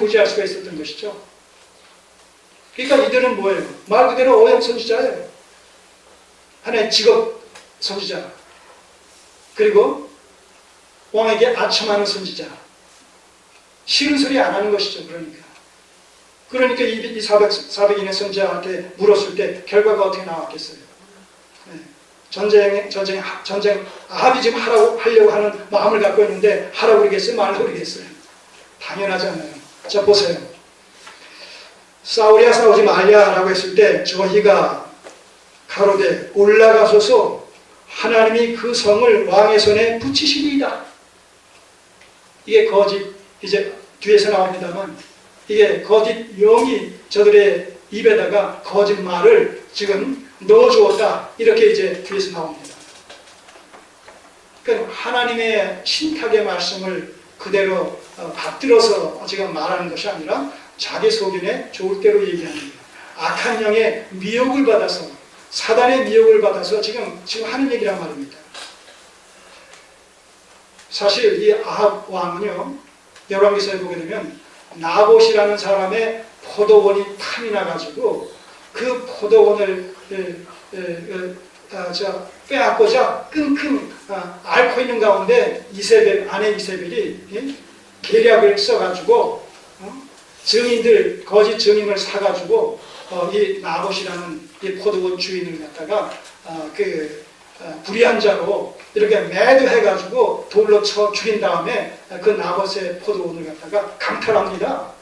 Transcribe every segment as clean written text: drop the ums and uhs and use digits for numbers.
구제할 수가 있었던 것이죠. 그러니까 이들은 뭐예요? 말 그대로 어영 선지자예요. 하나의 직업 선지자. 그리고 왕에게 아첨하는 선지자. 싫은 소리 안 하는 것이죠. 그러니까 이 400인의 선지자한테 물었을 때 결과가 어떻게 나왔겠어요? 네. 전쟁 아합이 지금 하려고 하는 마음을 갖고 있는데 하라고 그러겠어요? 말라고 그러겠어요? 당연하지 않아요. 자, 보세요. 싸우랴 싸우지 말랴라고 했을 때 저희가 가로되 올라가소서 하나님이 그 성을 왕의 손에 붙이시리이다. 이게 거짓, 이제 뒤에서 나옵니다만 이게 거짓 영이 저들의 입에다가 거짓말을 지금 넣어주었다. 이렇게 이제 뒤에서 나옵니다. 그러니까 하나님의 신탁의 말씀을 그대로 받들어서 지금 말하는 것이 아니라 자기 소견에 좋을 대로 얘기하는 거예요. 악한 영의 미혹을 받아서, 사단의 미혹을 받아서 지금 하는 얘기란 말입니다. 사실 이 아합 왕은요, 열왕기서에 보게 되면 나봇이라는 사람의 포도원이 탐이 나가지고 그 포도원을 빼앗고자 끙끙 앓고 있는 가운데 아내 이세벨이 계략을 써가지고 거짓 증인을 사가지고 이 나봇이라는 이 포도원 주인을 갖다가 불의한 자로 이렇게 매도해가지고 돌로 쳐 죽인 다음에 그 나봇의 포도원을 갖다가 강탈합니다.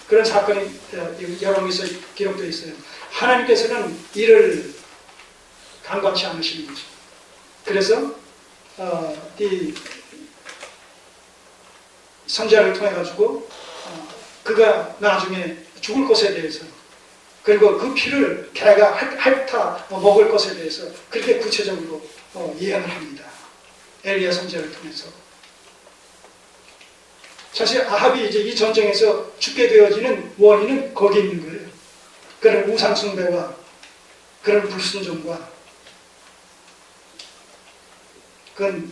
그런 사건이 열왕기서에 기록되어 있어요. 하나님께서는 이를 간과치 않으시는 거죠. 그래서 이 선지자를 통해 가지고 그가 나중에 죽을 것에 대해서, 그리고 그 피를 개가 핥아 먹을 것에 대해서 그렇게 구체적으로 예언을 합니다. 엘리야 선지자를 통해서. 사실 아합이 이제 이 전쟁에서 죽게 되어지는 원인은 거기에 있는 거예요. 그런 우상 숭배와 그런 불순종과 그런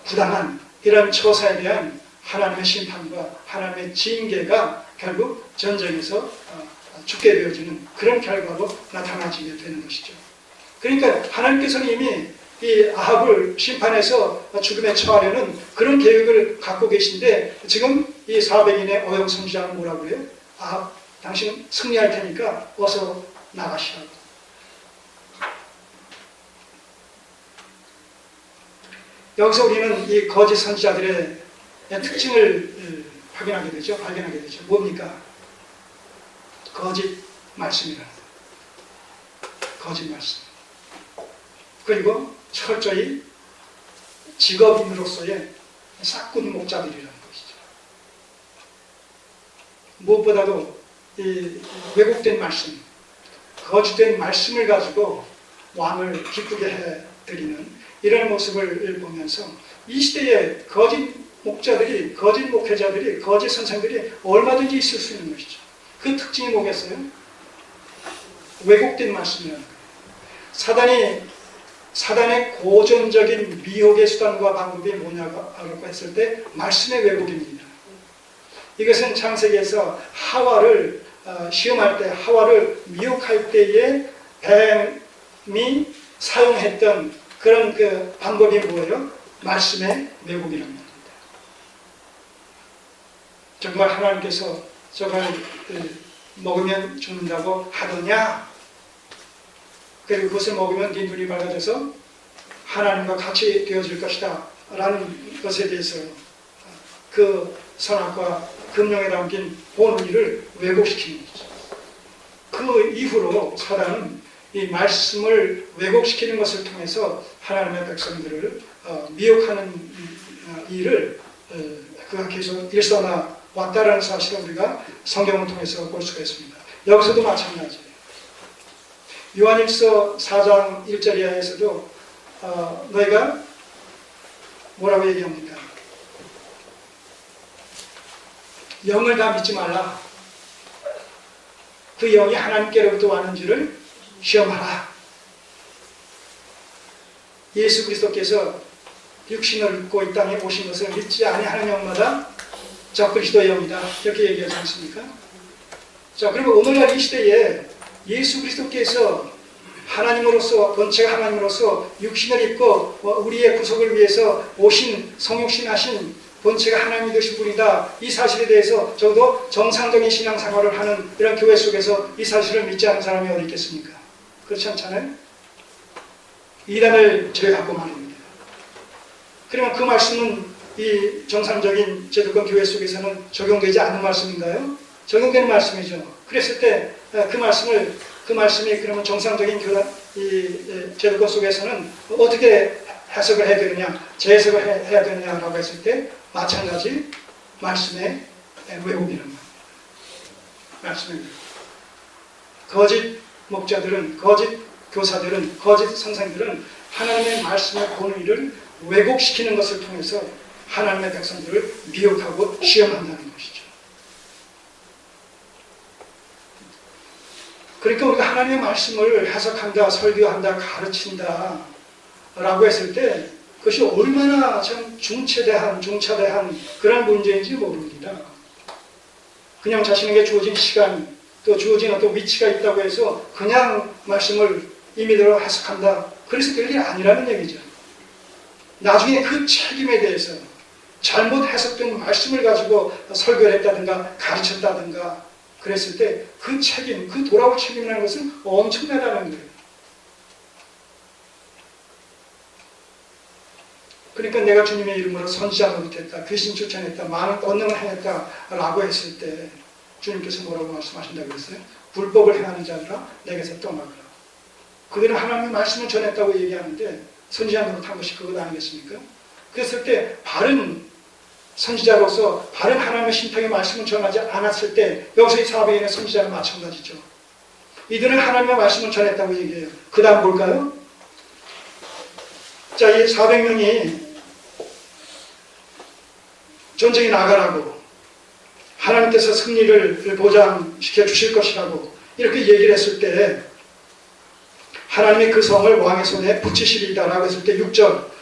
부당한 이런 처사에 대한 하나님의 심판과 하나님의 징계가 결국 전쟁에서 죽게 되어지는 그런 결과로 나타나지게 되는 것이죠. 그러니까 하나님께서는 이미 이 아합을 심판해서 죽음에 처하려는 그런 계획을 갖고 계신데 지금 이 400인의 어영 선지자는 뭐라고 해요? 아합, 당신 승리할 테니까 어서 나가시라고. 여기서 우리는 이 거짓 선지자들의 특징을 발견하게 되죠. 뭡니까? 거짓 말씀이라는 거짓 말씀. 그리고 철저히 직업인으로서의 싹군 목자들이라는 것이죠. 무엇보다도 이 왜곡된 말씀, 거짓된 말씀을 가지고 왕을 기쁘게 해드리는 이런 모습을 보면서 이 시대에 거짓 목자들이, 거짓 목회자들이, 거짓 선생들이 얼마든지 있을 수 있는 것이죠. 그 특징이 뭐겠어요? 왜곡된 말씀이라는 거예요. 사단의 고전적인 미혹의 수단과 방법이 뭐냐고 했을 때 말씀의 왜곡입니다. 이것은 창세기에서 하와를 시험할 때, 하와를 미혹할 때에 뱀이 사용했던 그런 그 방법이 뭐예요? 말씀의 왜곡이라는 겁니다. 정말 하나님께서 저걸 먹으면 죽는다고 하더냐? 그리고 그것을 먹으면 네 눈이 밝아져서 하나님과 같이 되어질 것이다 라는 것에 대해서 그 선악과 금령에 담긴 본의를 왜곡시키는 거죠. 그 이후로 사단은 이 말씀을 왜곡시키는 것을 통해서 하나님의 백성들을 미혹하는 일을 그가 계속 일어나 왔다라는 사실을 우리가 성경을 통해서 볼 수가 있습니다. 여기서도 마찬가지예요. 요한일서 4장 1절 이하에서도 너희가 뭐라고 얘기합니까? 영을 다 믿지 말라. 그 영이 하나님께로부터 왔는지를 시험하라. 예수 그리스도께서 육신을 입고 이 땅에 오신 것을 믿지 아니하는 영마다 저 그리스도의 영이다. 이렇게 얘기하지 않습니까? 자, 그리고 오늘날 이 시대에 예수 그리스도께서 하나님으로서, 본체가 하나님으로서 육신을 입고 우리의 구속을 위해서 오신, 성육신하신 본체가 하나님이 되신 분이다. 이 사실에 대해서 적어도 정상적인 신앙생활을 하는 이런 교회 속에서 이 사실을 믿지 않는 사람이 어디 있겠습니까? 그렇지 않잖아요? 이단을 제외하고 말입니다. 그러면 그 말씀은 이 정상적인 제도권 교회 속에서는 적용되지 않는 말씀인가요? 적용되는 말씀이죠. 그랬을 때 그 말씀이 그러면 정상적인 교단, 이 제도권 속에서는 어떻게 해석을 해야 되느냐, 재해석을 해야 되느냐라고 했을 때 마찬가지 말씀의 왜곡이라는 겁니다. 말씀의 왜곡. 거짓 목자들은, 거짓 교사들은, 거짓 선생들은 하나님의 말씀의 본의를 왜곡시키는 것을 통해서 하나님의 백성들을 미혹하고 시험한다는 것이죠. 그러니까 우리가 하나님의 말씀을 해석한다, 설교한다, 가르친다 라고 했을 때 그것이 얼마나 참 중차대한 그런 문제인지 모릅니다. 그냥 자신에게 주어진 시간, 또 주어진 어떤 위치가 있다고 해서 그냥 말씀을 임의대로 해석한다. 그래서 될 일이 아니라는 얘기죠. 나중에 그 책임에 대해서 잘못 해석된 말씀을 가지고 설교를 했다든가 가르쳤다든가 그랬을 때 그 책임, 그 돌아올 책임이라는 것은 엄청나다는 거예요. 그러니까 내가 주님의 이름으로 선지자 노릇했다, 귀신 쫓아냈다, 많은 권능을 행했다 라고 했을 때 주님께서 뭐라고 말씀하신다고 그랬어요? 불법을 행하는 자들아 내게서 떠나거라. 그들은 하나님의 말씀을 전했다고 얘기하는데 선지자 노릇한 것이 그것 아니겠습니까? 그랬을 때 바른 선지자로서 바른 하나님의 신탁의 말씀을 전하지 않았을 때 여기서 이 400인의 선지자는 마찬가지죠. 이들은 하나님의 말씀을 전했다고 얘기해요. 그 다음 뭘까요? 자, 이 400명이 전쟁에 나가라고 하나님께서 승리를 보장시켜 주실 것이라고 이렇게 얘기를 했을 때 하나님의 그 성을 왕의 손에 붙이시리다라고 했을 때 6절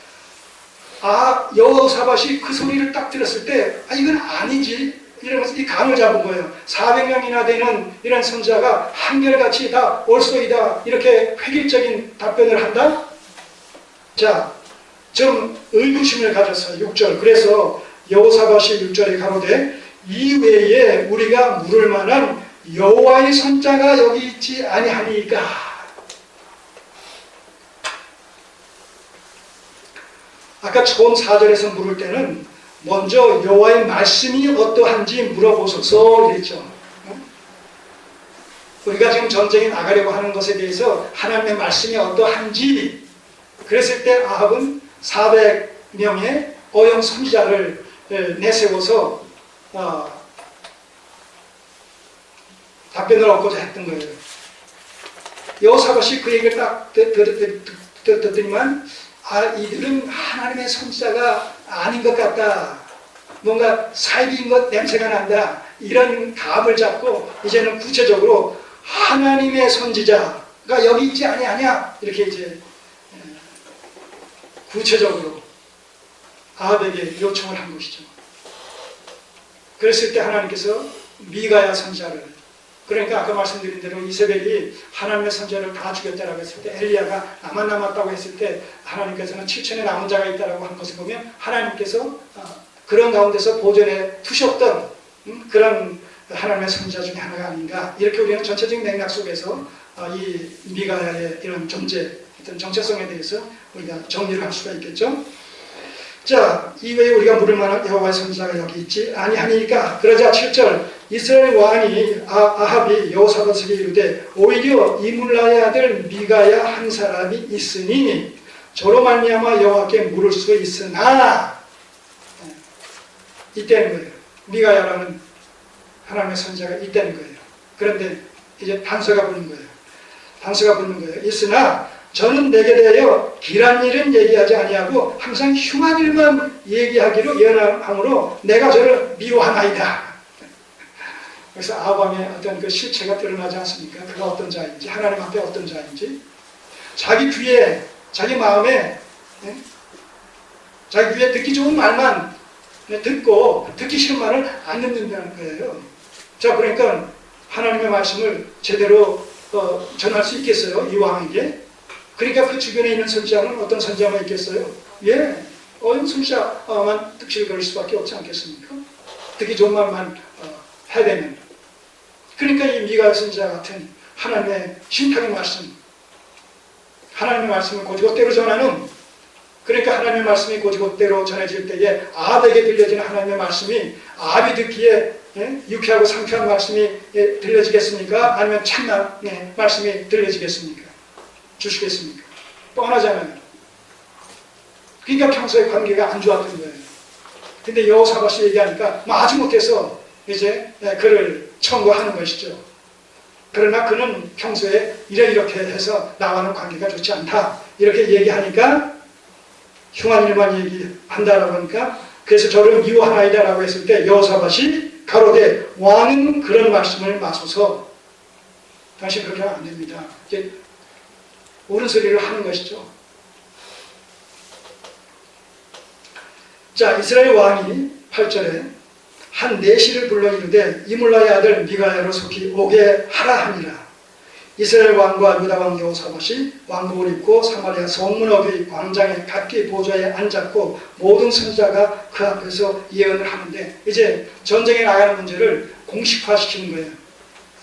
여호사밧이 그 소리를 딱 들었을 때 이건 아니지 이러면서 이 감을 잡은 거예요. 400명이나 되는 이런 선지자가 한결같이 다 옳소이다 이렇게 획일적인 답변을 한다? 자, 좀 의구심을 가져서 6절 그래서 여호사밧이 6절에 가로되 이외에 우리가 물을 만한 여호와의 선자가 여기 있지 아니하니까. 아까 처음 4절에서 물을 때는 먼저 여호와의 말씀이 어떠한지 물어보소서 이랬죠. 우리가 지금 전쟁에 나가려고 하는 것에 대해서 하나님의 말씀이 어떠한지 그랬을 때 아합은 400명의 어영 선지자를 내세워서 답변을 얻고자 했던 거예요. 여호사밧이 그 얘기를 딱 듣더니만 이들은 하나님의 선지자가 아닌 것 같다. 뭔가 사이비인 것 냄새가 난다. 이런 감을 잡고 이제는 구체적으로 하나님의 선지자가 여기 있지 아니하냐 이렇게 이제 구체적으로 아합에게 요청을 한 것이죠. 그랬을 때 하나님께서 미가야 선지자를 그러니까 아까 말씀드린 대로 이세벨이 하나님의 선지자를 다 죽였다라고 했을 때 엘리야가 나만 남았다고 했을 때 하나님께서는 7천의 남은 자가 있다라고 한 것을 보면 하나님께서 그런 가운데서 보존해 두셨던 그런 하나님의 선지자 중에 하나가 아닌가 이렇게 우리는 전체적인 맥락 속에서 이 미가야의 이런 존재, 어떤 정체성에 대해서 우리가 정리를 할 수가 있겠죠. 자, 이외에 우리가 물을 만한 여호와의 선지자가 여기 있지 아니하니까. 그러자 7절 이스라엘 왕이 아합이 여호사밧에게 이르되 오히려 이물라의 아들 미가야 한 사람이 있으니 저로 말미암아 여호와께 물을 수 있으나 있다는 거예요. 미가야라는 하나님의 선지자가 있다는 거예요. 그런데 이제 단서가 붙는 거예요. 단서가 붙는 거예요. 있으나 저는 내게 대하여 길한 일은 얘기하지 아니하고 항상 흉한 일만 얘기하기로 연함으로 내가 저를 미워하나이다. 그래서 아합의 어떤 그 실체가 드러나지 않습니까? 그가 어떤 자인지, 하나님 앞에 어떤 자인지, 자기 귀에, 자기 마음에, 자기 귀에 듣기 좋은 말만 듣고 듣기 싫은 말을 안 듣는다는 거예요. 자, 그러니까 하나님의 말씀을 제대로 전할 수 있겠어요? 이 왕에게? 그러니까 그 주변에 있는 선지자는 어떤 선지자만 있겠어요? 예, 어떤 선지자만 득실을 거릴 수밖에 없지 않겠습니까? 듣기 좋은 말만 해야 되면. 그러니까 이 미가 선지자 같은 하나님의 신탁의 말씀, 하나님의 말씀을 고지고대로 전하는, 그러니까 하나님의 말씀이 고지고대로 전해질 때에 아합에게 들려지는 하나님의 말씀이 아합이 듣기에 유쾌하고 상쾌한 말씀이 들려지겠습니까? 아니면 찬란 말씀이 들려지겠습니까? 주시겠습니까? 뻔하잖아요. 그러니까 평소에 관계가 안 좋았던 거예요. 근데 여호사밧이 얘기하니까 마지 못해서 이제 그를 청구하는 것이죠. 그러나 그는 평소에 이렇게 해서 나와는 관계가 좋지 않다, 이렇게 얘기하니까 흉한 일만 얘기한다라고 하니까, 그래서 저를 미워하나이다라고 했을 때 여호사밧이 가로되 왕은 그런 말씀을 마소서. 당신 그렇게 하면 안 됩니다. 이제 옳은 소리를 하는 것이죠. 자, 이스라엘 왕이 8절에 한 내시를 불러 이르되 이물라의 아들 미가야로 속히 오게 하라 하니라. 이스라엘 왕과 유다 왕 여호사밧이 왕복을 입고 사마리아 성문 어귀 광장의 각기 보좌에 앉았고 모든 선지자가 그 앞에서 예언을 하는데, 이제 전쟁에 나가는 문제를 공식화시키는 거예요.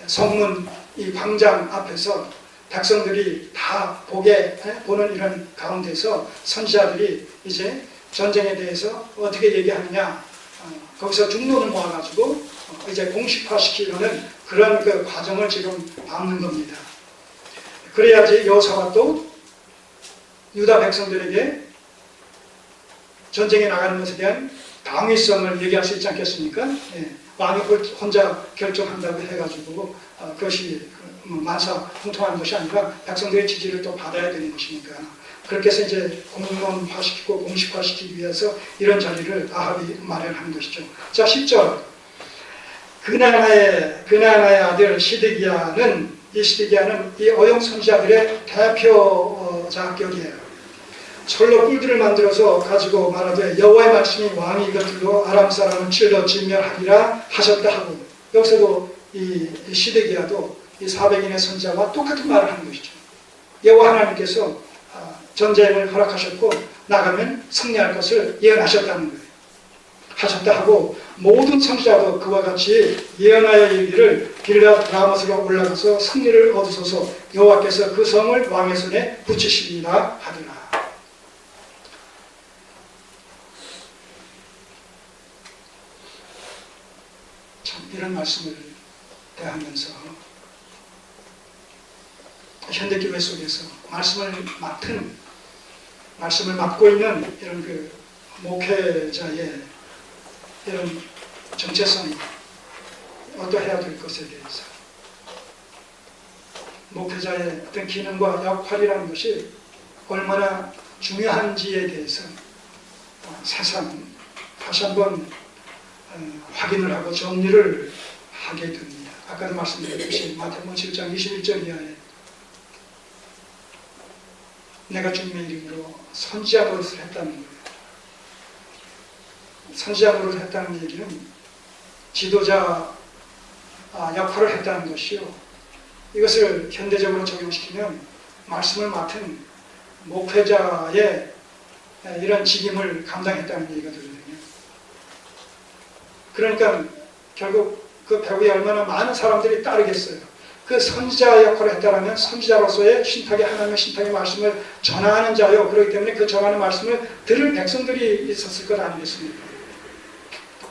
성문 이 광장 앞에서 백성들이 다 보는 이런 가운데서 선지자들이 이제 전쟁에 대해서 어떻게 얘기하느냐, 거기서 중론을 모아가지고 이제 공식화시키려는 그런 그 과정을 지금 밟는 겁니다. 그래야지 여호사밧도 유다 백성들에게 전쟁에 나가는 것에 대한 당위성을 얘기할 수 있지 않겠습니까? 왕이 혼자 결정한다고 해가지고 그것이 만사형통하는 것이 아니라 백성들의 지지를 또 받아야 되는 것이니까, 그렇게 해서 이제 공론화시키고 공식화시키기 위해서 이런 자리를 아합이 마련하는 것이죠. 자, 10절. 그나나의 아들 시드기야는 이 어용 선지자들의 대표자격이에요. 철로 뿔들을 만들어서 가지고 말하되 여호와의 말씀이 왕이 이것들로 아람 사람은 찔러 진멸하리라 하셨다 하고, 여기서도 이 시드기야도 이 400인의 선지자와 똑같은 말을 하는 것이죠. 여호와 하나님께서 전쟁을 허락하셨고 나가면 승리할 것을 예언하셨다는 거예요. 하셨다 하고 모든 선지자도 그와 같이 예언하여 이르기를 길앗 라못으로 올라가서 승리를 얻으소서, 여호와께서 그 성을 왕의 손에 붙이시리라 하더라. 참 이런 말씀을 대하면서 현대교회 속에서 말씀을 맡고 있는 이런 그 목회자의 이런 정체성이 어떠해야 될 것에 대해서, 목회자의 어떤 기능과 역할이라는 것이 얼마나 중요한지에 대해서 새삼 다시 한번 확인을 하고 정리를 하게 됩니다. 아까도 말씀드렸듯이 마태복음 7장 21절 이하에 내가 주님의 이름으로 선지자 노릇을 했다는 거예요. 선지자 노릇을 했다는 얘기는 지도자 역할을 했다는 것이요. 이것을 현대적으로 적용시키면 말씀을 맡은 목회자의 이런 직임을 감당했다는 얘기가 되거든요. 그러니까 결국 그 배후에 얼마나 많은 사람들이 따르겠어요. 그 선지자 역할을 했다면 선지자로서의 하나님의 신탁의 말씀을 전하는 자요. 그렇기 때문에 그 전하는 말씀을 들을 백성들이 있었을 것 아니겠습니까?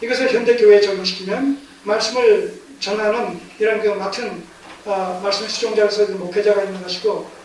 이것을 현대교회에 적용시키면 말씀을 전하는 이런 그 맡은 말씀의 수종자로서 목회자가 있는 것이고,